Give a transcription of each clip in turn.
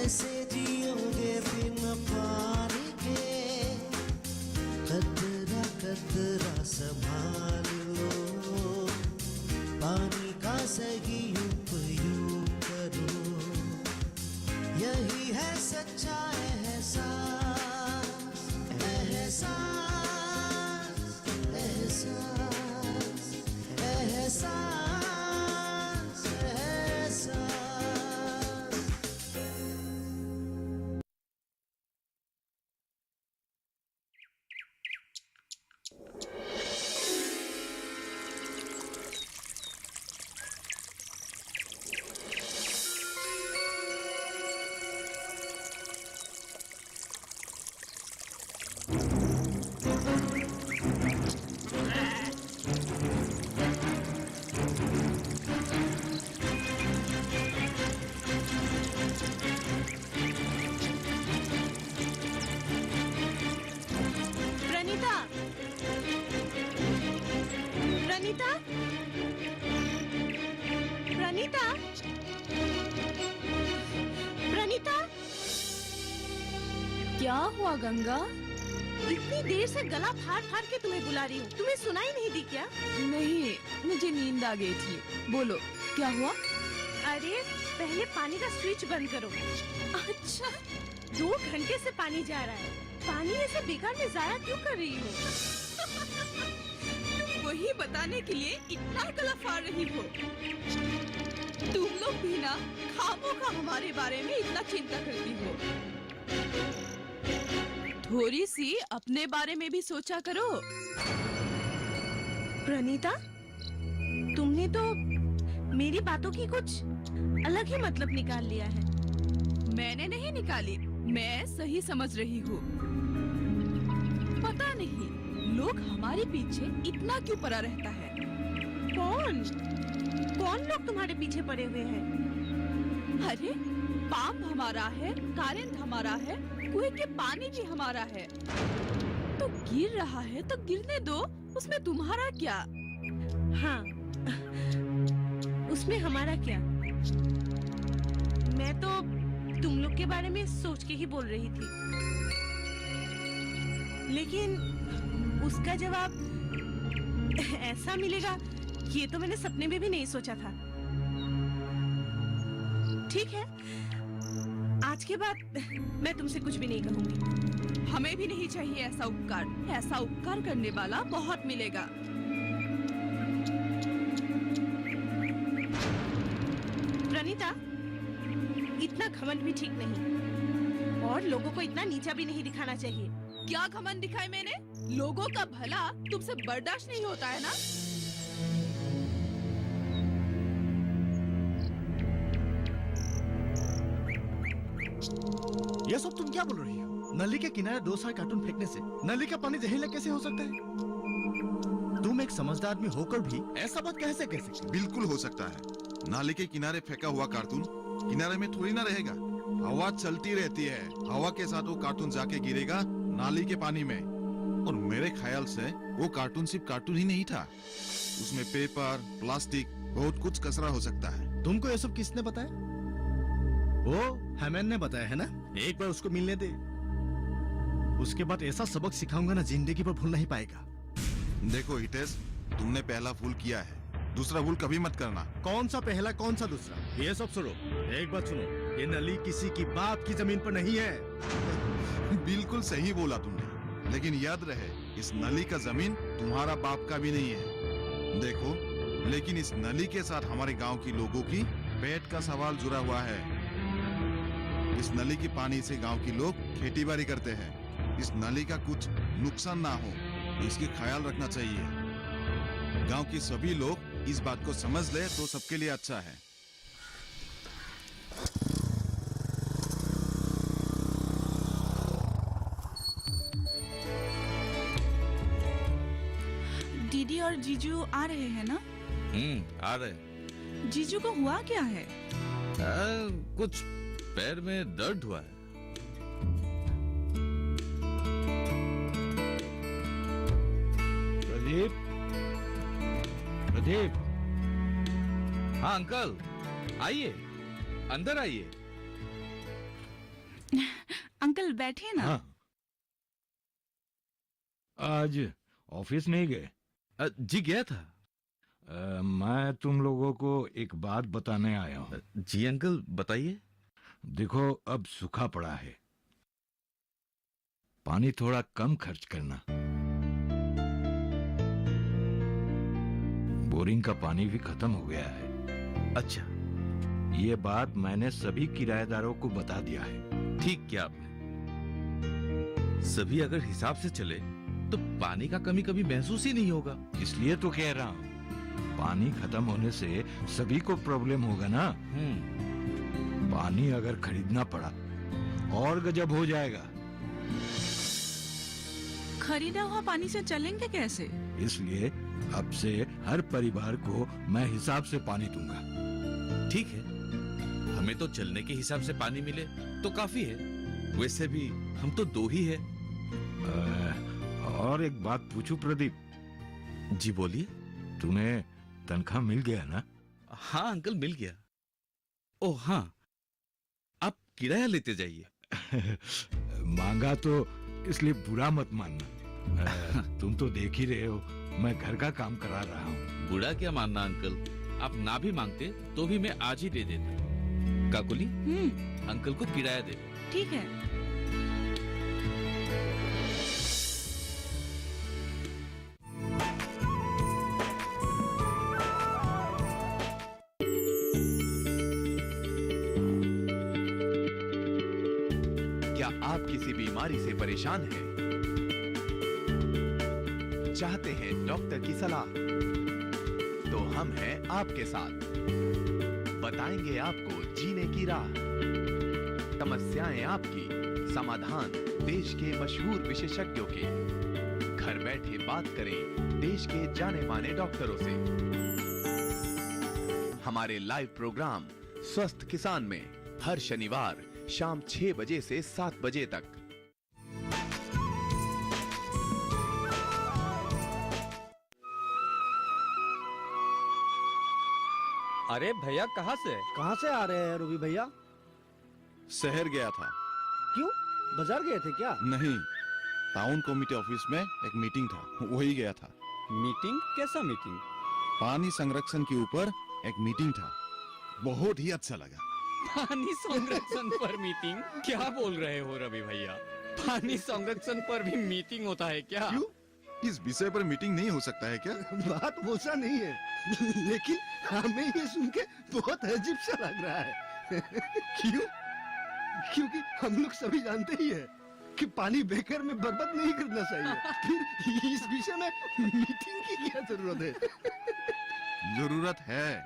कैसे जियोगे बिना पानी के, कतरा कतरा संभाल लो, पानी का सही उपयोग करो, यही है सच्चा एहसास, एहसास, एहसास, एहसास, एहसास। प्रणीता, प्रणीता, क्या हुआ गंगा? इतनी देर से गला फाड़ फाड़ के तुम्हें बुला रही हूँ, तुम्हें सुनाई नहीं दी क्या? नहीं, मुझे नींद आ गई थी। बोलो क्या हुआ? अरे पहले पानी का स्विच बंद करो। अच्छा, 2 घंटे से पानी जा रहा है, पानी ऐसे बेकार में जाया क्यों कर रही हो? तुम वही बताने के लिए इतना गला फाड़ रही हो। तुम लोग भी ना खामोखा हमारे बारे में इतना चिंता करती हो। थोड़ी सी अपने बारे में भी सोचा करो। प्रणीता, तुमने तो मेरी बातों की कुछ अलग ही मतलब निकाल लिया है। मैंने नहीं निकाली, मैं सही समझ रही हूँ। पता नहीं लोग हमारे पीछे इतना क्यों पड़ा रहता है। कौन लोग तुम्हारे पीछे पड़े हुए हैं? अरे पाप हमारा है, कारेंट हमारा है, कुएं के पानी भी हमारा है। तो गिर रहा है तो गिरने दो, उसमें तुम्हारा क्या? हाँ, उसमें हमारा क्या? मैं तो तुम लोग के बारे में सोच के ही बोल रही थी, लेकिन उसका जवाब ऐसा मिलेगा ये तो मैंने सपने में भी नहीं सोचा था। ठीक है, आज के बाद मैं तुमसे कुछ भी नहीं कहूंगी। हमें भी नहीं चाहिए ऐसा उपकार। ऐसा उपकार करने वाला बहुत मिलेगा। प्रणीता, इतना घमंड भी ठीक नहीं, और लोगों को इतना नीचा भी नहीं दिखाना चाहिए। क्या घमंड दिखाए मैंने? लोगों का भला तुमसे बर्दाश्त नहीं होता है ना? ये सब तुम क्या बोल रही हो? नली के किनारे 2 साल कार्टून फेंकने से नली का पानी जहरीला कैसे हो सकता है? तुम एक समझदार आदमी होकर भी ऐसा बात कैसे कह सकते? बिल्कुल हो सकता है। नाले के किनारे फेंका हुआ कार्टून किनारे में थोड़ी ना रहेगा। हवा चलती रहती है, हवा के साथ वो कार्टून जाके गिरेगा नाली के पानी में। और मेरे ख्याल से वो कार्टून सिर्फ कार्टून ही नहीं था, उसमें पेपर, प्लास्टिक, बहुत कुछ कचरा हो सकता है। तुमको ये सब किसने बताया? वो हेमन ने बताया है ना? एक बार उसको मिलने दे, उसके बाद ऐसा सबक सिखाऊंगा ना, जिंदगी पर भूल नहीं पाएगा। देखो हितेश, तुमने पहला भूल किया है, दूसरा भूल कभी मत करना। कौन सा पहला कौन सा दूसरा? ये सब सुनो, एक बात सुनो, ये नली किसी की बाप की जमीन पर नहीं है। बिल्कुल सही बोला तुमने, लेकिन याद रहे इस नली का जमीन तुम्हारा बाप का भी नहीं है। देखो, लेकिन इस नली के साथ हमारे गांव की लोगों की पेट का सवाल जुड़ा हुआ है। इस नली के पानी से गांव के लोग खेती बाड़ी करते हैं। इस नली का कुछ नुकसान ना हो, इसकी ख्याल रखना चाहिए। गांव के सभी लोग इस बात को समझ ले तो सबके लिए अच्छा है। दीदी और जीजू आ रहे हैं ना? आ रहे। जीजू को हुआ क्या है? कुछ पैर में दर्द हुआ है। प्रदीप, प्रदीप। हाँ अंकल, आइए, अंदर आइए। अंकल बैठिए ना। हाँ। आज ऑफिस नहीं गए? जी गया था। मैं तुम लोगों को एक बात बताने आया हूँ। जी अंकल बताइए। देखो, अब सूखा पड़ा है, पानी थोड़ा कम खर्च करना। बोरिंग का पानी भी खत्म हो गया है। अच्छा, ये बात मैंने सभी किराएदारों को बता दिया है। ठीक किया आपने। सभी अगर हिसाब से चले तो पानी का कमी कभी महसूस ही नहीं होगा। इसलिए तो कह रहा हूँ, पानी खत्म होने से सभी को प्रॉब्लम होगा ना। पानी अगर खरीदना पड़ा और गजब हो जाएगा। खरीदा हुआ पानी से चलेंगे कैसे? इसलिए अब से हर परिवार को मैं हिसाब से पानी दूंगा। ठीक है, हमें तो चलने के हिसाब से पानी मिले तो काफी है। वैसे भी हम तो दो ही है। और एक बात पूछूं प्रदीप? जी बोलिए। तुम्हें तनख्वाह मिल गया ना? हाँ अंकल, मिल गया। ओह हाँ, आप किराया लेते जाइए। मांगा तो इसलिए बुरा मत मानना। तुम तो देख ही रहे हो, मैं घर का काम करा रहा हूँ। बुरा क्या मानना अंकल, आप ना भी मांगते तो भी मैं आज ही दे देता। काकुली, अंकल को किराया दे। ठीक है। क्या आप किसी बीमारी से परेशान हैं? चाहते हैं डॉक्टर की सलाह? तो हम हैं आपके साथ। बताएंगे आपको जीने की राह। समस्याएं आपकी, समाधान देश के मशहूर विशेषज्ञों के। घर बैठे बात करें देश के जाने माने डॉक्टरों से। हमारे लाइव प्रोग्राम स्वस्थ किसान में हर शनिवार शाम 6 बजे से 7 बजे तक। अरे भैया कहाँ से? कहाँ से आ रहे हैं रूबी भैया? शहर गया था। क्यों, बाजार गए थे क्या? नहीं, टाउन कमेटी ऑफिस में एक मीटिंग था, वही गया था। मीटिंग? कैसा मीटिंग? पानी संरक्षण के ऊपर एक मीटिंग था, बहुत ही अच्छा लगा। पानी संरक्षण पर मीटिंग? क्या बोल रहे हो रवि भैया? पानी संरक्षण पर भी मीटिंग होता है क्या? क्यों? इस विषय पर मीटिंग नहीं हो सकता है क्या? बात वैसा नहीं है, लेकिन हमें ये सुन के बहुत अजीब सा लग रहा है। क्यों? क्योंकि हम लोग सभी जानते ही है कि पानी बेकार में बर्बाद नहीं करना चाहिए। फिर इस विषय में मीटिंग की क्या जरूरत है? जरूरत है,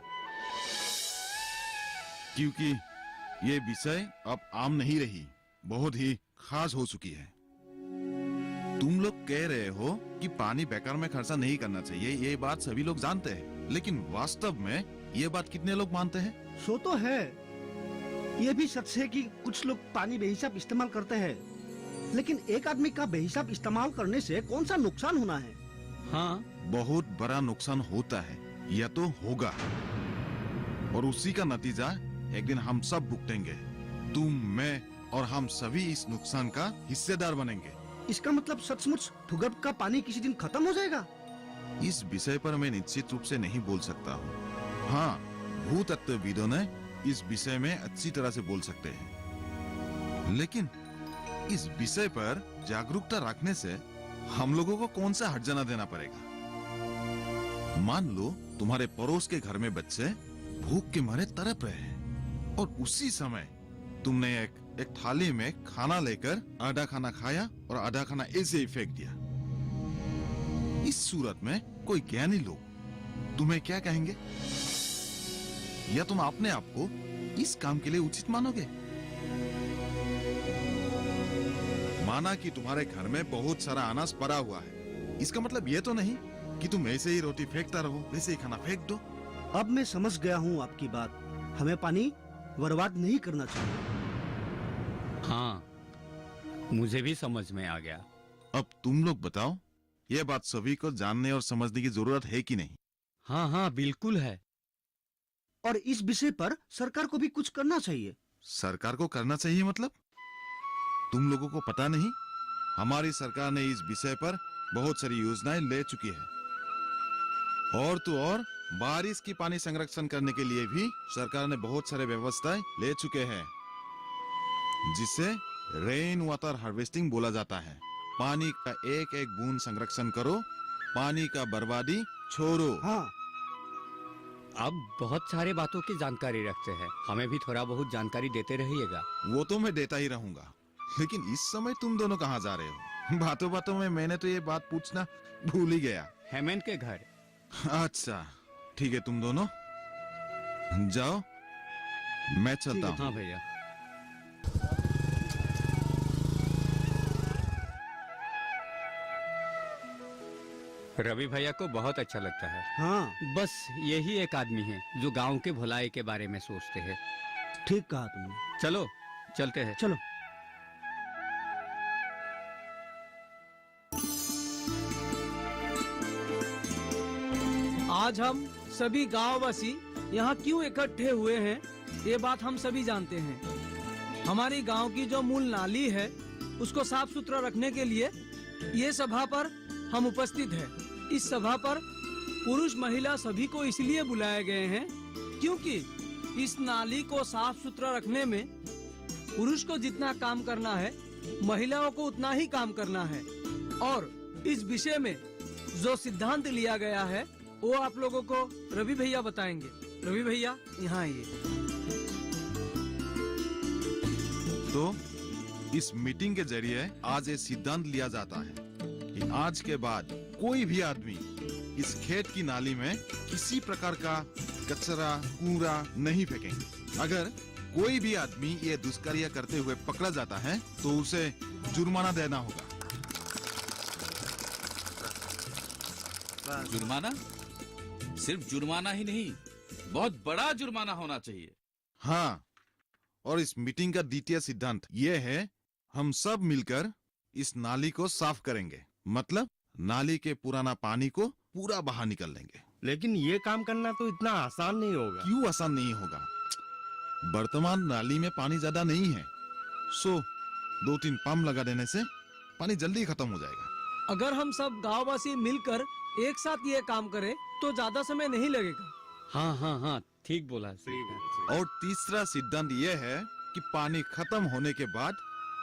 क्योंकि ये विषय अब आम नहीं रही, बहुत ही खास हो चुकी है। तुम लोग कह रहे हो कि पानी बेकार में खर्चा नहीं करना चाहिए, ये बात सभी लोग जानते हैं, लेकिन वास्तव में ये बात कितने लोग मानते हैं? सो तो है, ये भी सच है कि कुछ लोग पानी बेहिसाब इस्तेमाल करते हैं, लेकिन एक आदमी का बेहिसाब इस्तेमाल करने से कौन सा नुकसान होना है? हाँ, बहुत बड़ा नुकसान होता है, या तो होगा, और उसी का नतीजा एक दिन हम सब भुगतेंगे। तुम, मैं और हम सभी इस नुकसान का हिस्सेदार बनेंगे। इसका मतलब सचमुच भूगर्भ का पानी किसी दिन खत्म हो जाएगा? इस विषय पर मैं निश्चित रूप से नहीं बोल सकता हूँ। हाँ, भूतत्वविदों ने इस विषय में अच्छी तरह से बोल सकते हैं, लेकिन इस विषय पर जागरूकता रखने से हम लोगों को कौन सा हर्जाना देना पड़ेगा? मान लो तुम्हारे पड़ोस के घर में बच्चे भूख के मारे तड़प रहे हैं, और उसी समय तुमने एक थाली में खाना लेकर आधा खाना खाया और आधा खाना ऐसे ही फेंक दिया। इस सूरत में कोई ज्ञानी लोग तुम्हें क्या कहेंगे? या तुम अपने आप को इस काम के लिए उचित मानोगे? माना कि तुम्हारे घर में बहुत सारा अनाज पड़ा हुआ है, इसका मतलब ये तो नहीं कि तुम ऐसे ही रोटी फेंकता रहो, वैसे ही खाना फेंक दो। अब मैं समझ गया हूँ आपकी बात। हमें पानी बर्बाद नहीं करना चाहिए। हाँ, मुझे भी समझ में आ गया। अब तुम लोग बताओ, ये बात सभी को जानने और समझने की जरूरत है कि नहीं? हाँ हाँ, बिल्कुल है। और इस विषय पर सरकार को भी कुछ करना चाहिए। सरकार को करना चाहिए मतलब? तुम लोगों को पता नहीं, हमारी सरकार ने इस विषय पर बहुत सारी योजनाएं ले चुकी है। और तो और बारिश की पानी संरक्षण करने के लिए भी सरकार ने बहुत सारे व्यवस्थाएं ले चुके हैं, जिसे रेन वाटर हार्वेस्टिंग बोला जाता है। पानी का एक एक बूंद संरक्षण करो, पानी का बर्बादी छोड़ो। हाँ, आप बहुत सारे बातों की जानकारी रखते हैं, हमें भी थोड़ा बहुत जानकारी देते रहिएगा। वो तो मैं देता ही रहूंगा, लेकिन इस समय तुम दोनों कहाँ जा रहे हो? बातों बातों में मैंने तो ये बात पूछना भूल ही गया। हेमंत के घर। अच्छा ठीक है, तुम दोनों जाओ, मैं चलता हूँ। हाँ भैया। रवि भैया को बहुत अच्छा लगता है। हाँ, बस यही एक आदमी है जो गांव के भलाई के बारे में सोचते हैं। ठीक कहा तुमने। चलो चलते हैं। चलो। आज हम सभी गांववासी यहाँ क्यों इकट्ठे हुए हैं, ये बात हम सभी जानते हैं। हमारी गांव की जो मूल नाली है उसको साफ सुथरा रखने के लिए ये सभा पर हम उपस्थित हैं। इस सभा पर पुरुष महिला सभी को इसलिए बुलाए गए हैं क्योंकि इस नाली को साफ सुथरा रखने में पुरुष को जितना काम करना है, महिलाओं को उतना ही काम करना है। और इस विषय में जो सिद्धांत लिया गया है वो आप लोगों को रवि भैया बताएंगे। रवि भैया यहाँ आइए। तो इस मीटिंग के जरिए आज ये सिद्धांत लिया जाता है कि आज के बाद कोई भी आदमी इस खेत की नाली में किसी प्रकार का कचरा कूड़ा नहीं फेंकेंगे। अगर कोई भी आदमी ये दुष्कार्य करते हुए पकड़ा जाता है तो उसे जुर्माना देना होगा। जुर्माना? सिर्फ जुर्माना ही नहीं, बहुत बड़ा जुर्माना होना चाहिए। हाँ, और इस मीटिंग का द्वितीय सिद्धांत ये है, हम सब मिलकर इस नाली को साफ करेंगे। मतलब नाली के पुराना पानी को पूरा बाहर निकल लेंगे। लेकिन ये काम करना तो इतना आसान नहीं होगा। क्यों आसान नहीं होगा? वर्तमान नाली में पानी ज्यादा नहीं है, सो 2-3 पंप लगा देने से पानी जल्दी खत्म हो जाएगा। अगर हम सब गांववासी मिलकर एक साथ ये काम करें तो ज्यादा समय नहीं लगेगा। हाँ हाँ हाँ, ठीक बोला। और तीसरा सिद्धांत ये है कि पानी खत्म होने के बाद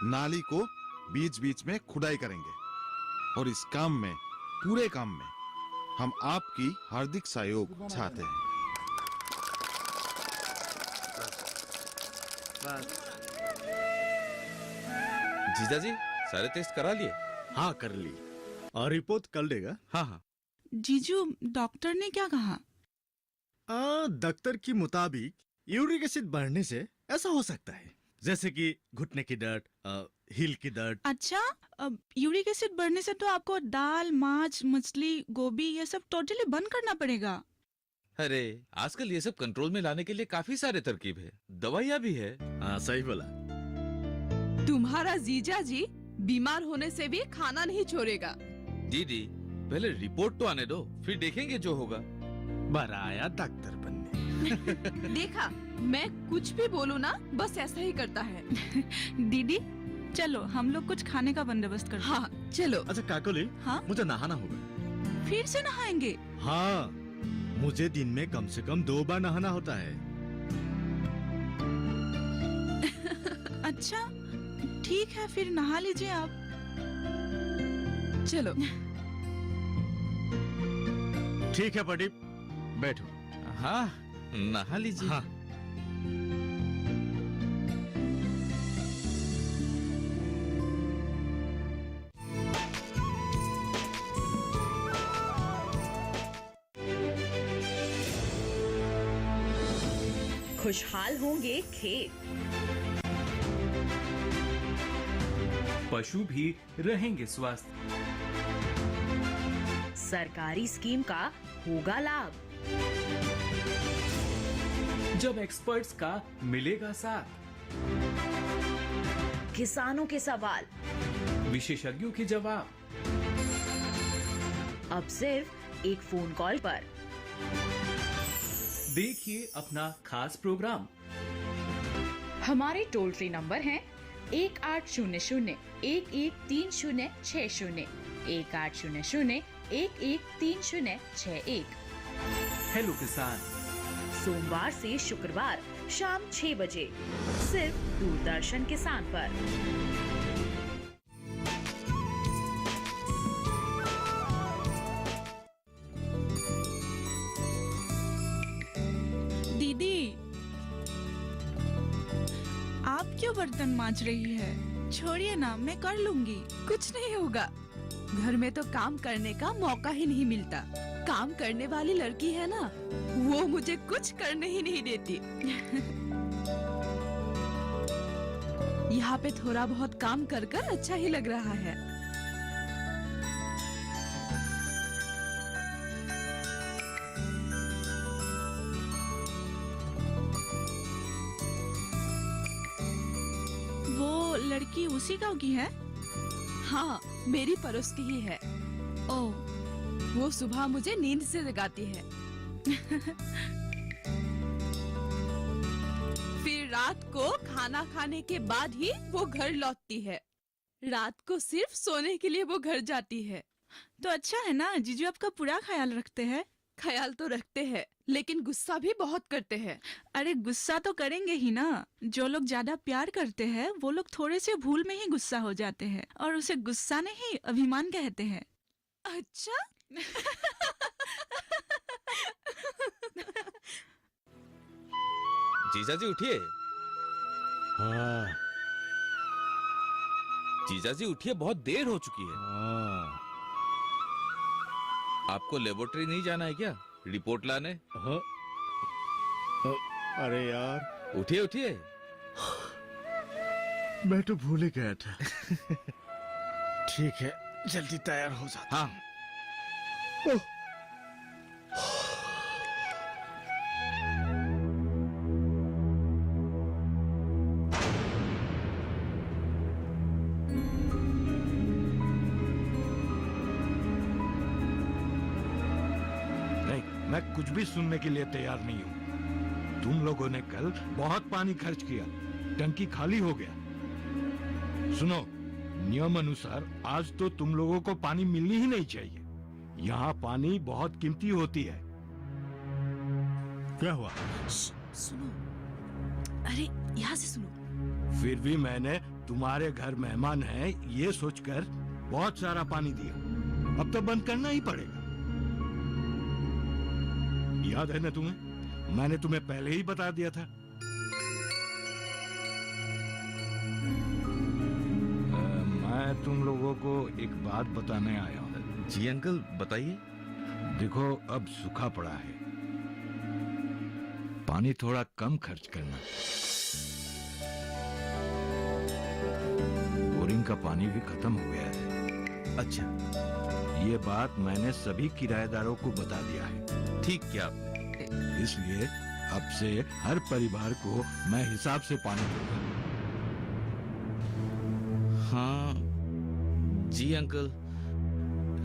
नाली को बीच बीच में खुदाई करेंगे। और इस काम में, पूरे काम में हम आपकी हार्दिक सहयोग चाहते हैं। जीजा जी, सारे टेस्ट करा लिए? हाँ कर ली, और रिपोर्ट कल देगा। हाँ हाँ। जीजू, डॉक्टर ने क्या कहा? डॉक्टर के मुताबिक यूरिक एसिड बढ़ने से ऐसा हो सकता है, जैसे कि घुटने की दर्द, हिल की दर्द। अच्छा, यूरिक एसिड बढ़ने से तो आपको दाल, मांस, मछली, गोभी ये सब टोटली बंद करना पड़ेगा। अरे आजकल ये सब कंट्रोल में लाने के लिए काफी सारे तरकीब है, दवाइयाँ भी है। हाँ सही बोला। तुम्हारा जीजा जी बीमार होने से भी खाना नहीं छोड़ेगा। दीदी पहले रिपोर्ट तो आने दो, फिर देखेंगे जो होगा। बराया डॉक्टर बनने। देखा, मैं कुछ भी बोलूँ ना, बस ऐसा ही करता है। दीदी चलो हम लोग कुछ खाने का बंदोबस्त करते हैं। हाँ चलो। अच्छा काकोली, हाँ? मुझे नहाना होगा। फिर से नहाएंगे? हाँ, मुझे दिन में कम से कम 2 बार नहाना होता है। अच्छा ठीक है, फिर नहा लीजिए आप। चलो। ठीक है प्रदीप, बैठो। हाँ नहा लीजिए। हाँ। खुशहाल होंगे खेत, पशु भी रहेंगे स्वस्थ। सरकारी स्कीम का होगा लाभ, जब एक्सपर्ट्स का मिलेगा साथ। किसानों के सवाल, विशेषज्ञों के जवाब, अब सिर्फ एक फोन कॉल पर। देखिए अपना खास प्रोग्राम। हमारे टोल फ्री नंबर हैं 1800-1130-60 1800-1130-61 हेलो किसान। सोमवार से शुक्रवार शाम 6 बजे सिर्फ दूरदर्शन किसान पर। दीदी, आप क्यों बर्तन मांज रही है? छोड़िए ना, मैं कर लूंगी। कुछ नहीं होगा। घर में तो काम करने का मौका ही नहीं मिलता। काम करने वाली लड़की है ना, वो मुझे कुछ करने ही नहीं देती। यहाँ पे थोड़ा बहुत काम कर कर अच्छा ही लग रहा है। वो लड़की उसी गांव की है? हाँ, मेरी पड़ोस की ही है। ओह, वो सुबह मुझे नींद से जगाती है। फिर रात को खाना खाने के बाद ही वो घर लौटती है। रात को सिर्फ सोने के लिए वो घर जाती है। तो अच्छा है ना, जीजू आपका पूरा ख्याल रखते हैं। ख्याल तो रखते हैं, लेकिन गुस्सा भी बहुत करते हैं। अरे गुस्सा तो करेंगे ही ना। जो लोग ज्यादा प्यार करते हैं वो लोग थोड़े से भूल में ही गुस्सा हो जाते हैं, और उसे गुस्सा नहीं अभिमान कहते हैं। अच्छा। जीजाजी उठिए। हाँ जीजाजी उठिए, बहुत देर हो चुकी है। हाँ आपको लेबोरेटरी नहीं जाना है क्या, रिपोर्ट लाने? हाँ। अरे यार, उठिए उठिए। मैं तो भूल ही गया था। ठीक है, जल्दी तैयार हो जाता। हाँ। मैं कुछ भी सुनने के लिए तैयार नहीं हूँ। तुम लोगों ने कल बहुत पानी खर्च किया, टंकी खाली हो गया। सुनो, नियम अनुसार आज तो तुम लोगों को पानी मिलनी ही नहीं चाहिए। यहाँ पानी बहुत कीमती होती है। क्या हुआ? सुनो, अरे यहाँ से सुनो। फिर भी मैंने तुम्हारे घर मेहमान है ये सोचकर बहुत सारा पानी दिया। अब तो बंद करना ही पड़ेगा। याद है ना तुम्हें? मैंने तुम्हें पहले ही बता दिया था। मैं तुम लोगों को एक बात बताने आया हूँ। जी अंकल, बताइए। देखो, अब सूखा पड़ा है, पानी थोड़ा कम खर्च करना। बोरिंग का पानी भी खत्म हो गया है। अच्छा, ये बात मैंने सभी किराएदारों को बता दिया है। ठीक किया आपने। इसलिए अब से हर परिवार को मैं हिसाब से पानी दूंगा। हाँ जी अंकल,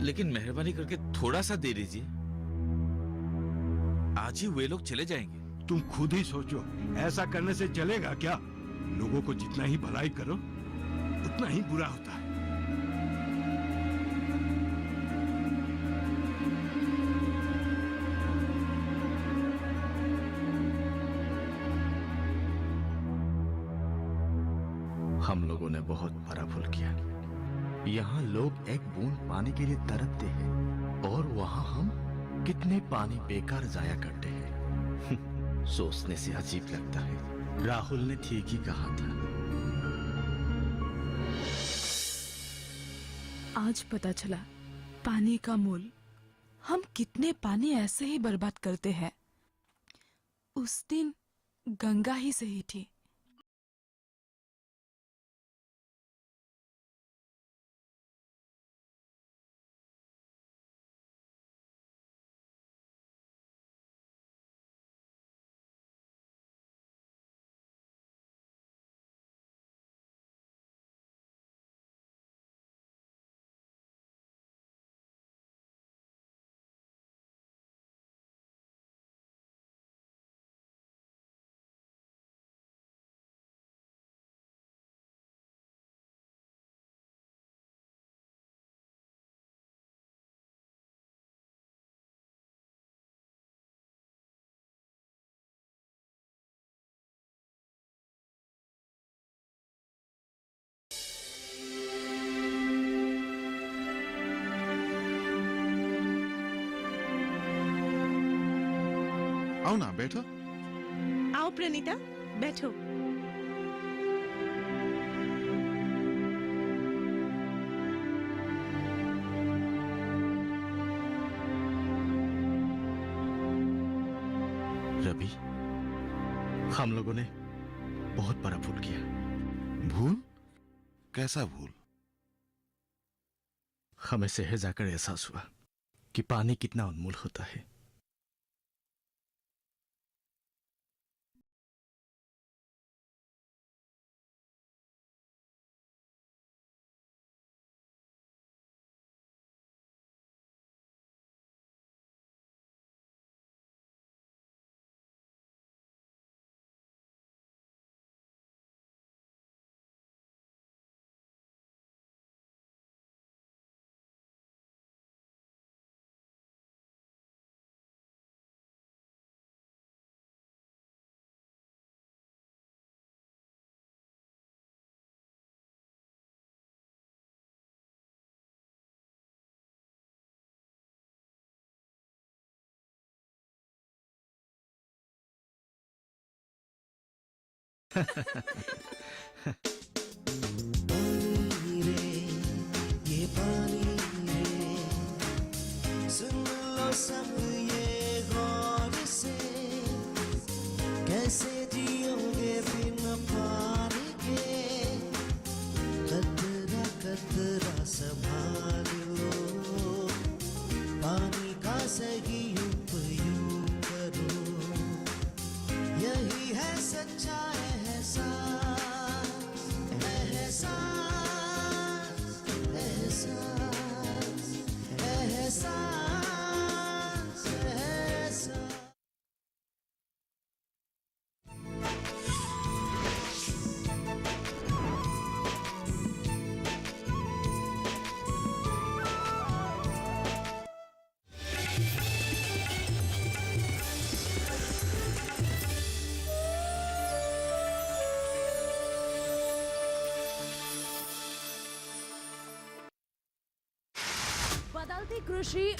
लेकिन मेहरबानी करके थोड़ा सा दे दीजिए। आज ही वे लोग चले जाएंगे। तुम खुद ही सोचो, ऐसा करने से चलेगा क्या? लोगों को जितना ही भलाई करो उतना ही बुरा होता है। हम लोगों ने बहुत बड़ा भूल किया। यहाँ लोग एक बूंद पानी के लिए तड़पते हैं, और वहाँ हम कितने पानी बेकार जाया करते हैं। सोचने से अजीब लगता है। राहुल ने ठीक ही कहा था। आज पता चला पानी का मूल। हम कितने पानी ऐसे ही बर्बाद करते हैं। उस दिन गंगा ही सही थी। आओ ना बैठो। आओ प्रणीता, बैठो। रवि, हम लोगों ने बहुत बड़ा भूल किया। भूल? कैसा भूल? हमें शहर जाकर एहसास हुआ कि पानी कितना अनमोल होता है। ये पानी रे, सुन लो सब ये गौर से, कैसे जियोगे बिना पानी के, कतरा कतरा संभाल लो, पानी का सही उपयोग करो, यही है सच्चा बदलती कृषि